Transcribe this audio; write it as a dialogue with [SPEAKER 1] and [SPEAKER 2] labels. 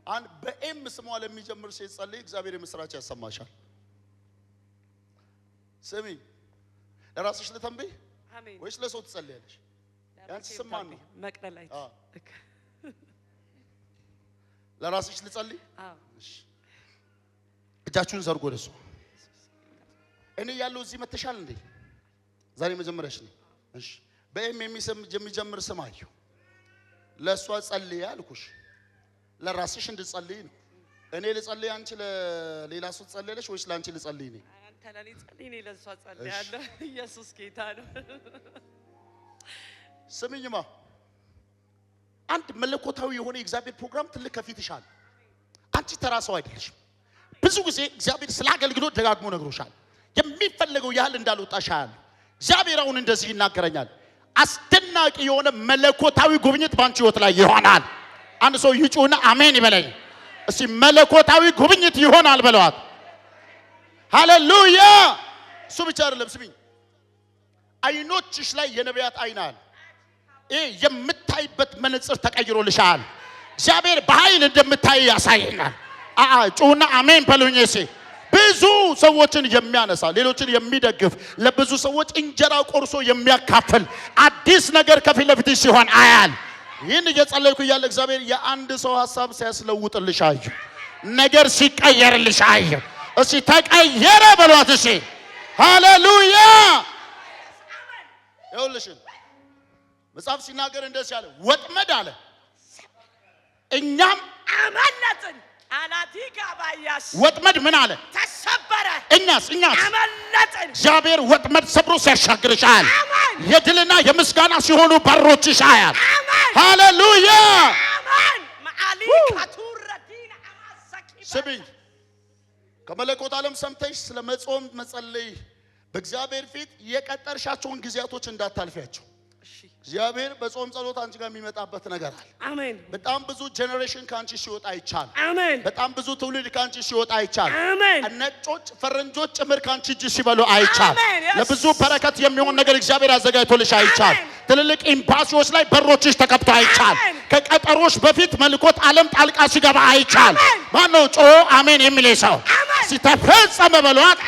[SPEAKER 1] አን በኤም ስሟ ለሚጀምር ሴት ጸልይ እግዚአብሔር የምስራች ያሰማሻል ስሚ ለራስሽ ለተንበይ
[SPEAKER 2] አሜን
[SPEAKER 1] ወይስ ለሰው ትጸልያለሽ ያንቺ ስም ማን ነው
[SPEAKER 2] መቅደላይት
[SPEAKER 1] ለራስሽ ልጸልይ
[SPEAKER 2] አዎ
[SPEAKER 1] እሺ እጃችሁን ዘርጉ ወደሱ እኔ ያለው እዚህ መተሻል እንዴ ዛሬ መጀመሪያሽ ነው እሺ በኤም የሚጀምር ስም አየሁ ለሷ ጸልይ አልኩሽ ለራስሽ እንድጸልይ ነው እኔ ልጸልይ አንቺ ለሌላ ሰው ትጸልያለሽ ወይስ ላንቺ ልጸልይ ነው
[SPEAKER 2] አንተ ለኔ ጸልይ እኔ ለሷ ጸልያለሁ ኢየሱስ ጌታ ነው
[SPEAKER 1] ስሚኝማ አንድ መለኮታዊ የሆነ እግዚአብሔር ፕሮግራም ትልቅ ከፊትሻል አንቺ ተራሰው አይደለሽ ብዙ ጊዜ እግዚአብሔር ስለ አገልግሎት ደጋግሞ ነግሮሻል የሚፈልገው ያህል እንዳልወጣሻል እግዚአብሔር አሁን እንደዚህ ይናገረኛል አስደናቂ የሆነ መለኮታዊ ጉብኝት ባንቺ ህይወት ላይ ይሆናል አንድ ሰው ይጩና አሜን ይበለኝ እስቲ መለኮታዊ ጉብኝት ይሆናል በለዋት ሃሌሉያ እሱ ብቻ አይደለም ስሚኝ አይኖችሽ ላይ የነቢያት አይናል የምታይበት መነጽር ተቀይሮልሻል እግዚአብሔር በኃይል እንደምታይ ያሳየናል ጩና አሜን በሉኝ እሺ ብዙ ሰዎችን የሚያነሳ ሌሎችን የሚደግፍ ለብዙ ሰዎች እንጀራ ቆርሶ የሚያካፍል አዲስ ነገር ከፊት ለፊት ሲሆን አያል ይህን እየጸለይኩ ያለ እግዚአብሔር የአንድ ሰው ሐሳብ ሲያስለውጥልሽ አየሁ ነገር ሲቀየርልሽ አየሁ እሺ ተቀየረ በሏት እሺ ሃሌሉያ ይኸውልሽ መጽሐፍ ሲናገር እንደዚህ አለ ወጥመድ አለ እኛም
[SPEAKER 2] አመለጥን አላቲካ ባያስ
[SPEAKER 1] ወጥመድ ምን አለ
[SPEAKER 2] ተሰበረ
[SPEAKER 1] እኛስ
[SPEAKER 2] አመለጥን
[SPEAKER 1] እግዚአብሔር ወጥመድ ሰብሮ ሲያሻግርሻል የድልና የምስጋና ሲሆኑ በሮችሽ አያል ሃሌሉያ
[SPEAKER 2] አሜን ማአሊካ ቱረዲና አማሰኪ
[SPEAKER 1] ስሚኝ ከመለኮት ዓለም ሰምተሽ ስለ መጾም መጸለይ በእግዚአብሔር ፊት የቀጠርሻቸውን ጊዜያቶች እንዳታልፊያቸው እግዚአብሔር በጾም ጸሎት አንቺ ጋር የሚመጣበት ነገር አለ
[SPEAKER 2] አሜን
[SPEAKER 1] በጣም ብዙ ጄነሬሽን ካንቺ ሲወጣ ይቻል
[SPEAKER 2] አሜን
[SPEAKER 1] በጣም ብዙ ትውልድ ካንቺ ሲወጣ ይቻል
[SPEAKER 2] አሜን
[SPEAKER 1] ነጮች ፈረንጆች ጭምር ካንቺ እጅ ሲበሉ አይቻል ለብዙ በረከት የሚሆን ነገር እግዚአብሔር አዘጋጅቶልሽ አይቻል ትልልቅ ኤምባሲዎች ላይ በሮችሽ ተከፍቶ አይቻል ከቀጠሮች በፊት መልኮት ዓለም ጣልቃ ሲገባ አይቻል ማን ነው ጮ አሜን የሚል ሰው ሲተፈጸመ በሏት